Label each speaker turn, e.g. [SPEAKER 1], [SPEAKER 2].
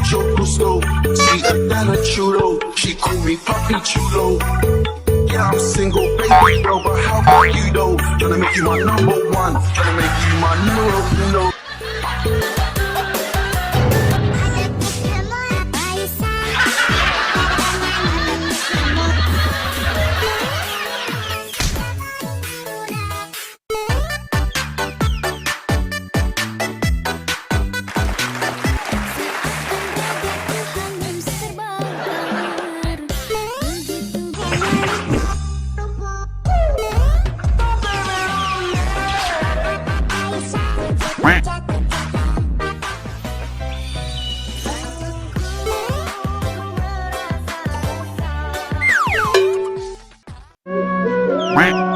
[SPEAKER 1] Choco slow, sweeter than a chulo. She call me Papi Chulo. Yeah, I'm single, baby girl, but how about you though? Tryna make you my number one, tryna make you my numero uno.
[SPEAKER 2] Quack.